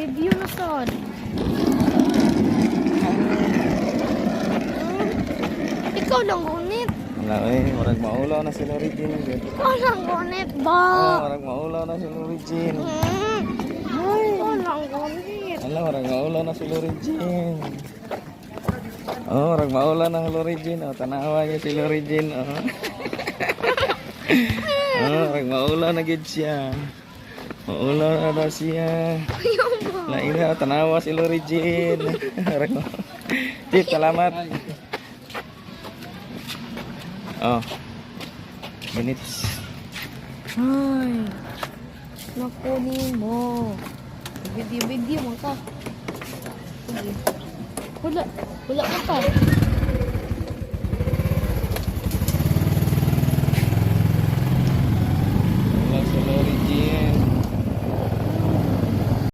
Video na sad. Ikaw lang gunit. Wala marag maulaw na sila Regine. Ikaw lang gunit Oh, ba? marag maulaw na sila Regine. Ikaw lang gunit. Ala, marag maulaw na sila Regine. Oh, marag maulaw na sila Regine. Oh, tanawa niya sila Regine. Oh. Oh, marag maulaw na gid siya. Maulaw na siya. Lain na, tanawa sila Regine. Marag maulaw. Tip, salamat. Oh. Minutes. Ay. Nakunin mo. Video mo ka. Sige. Wala ka pa.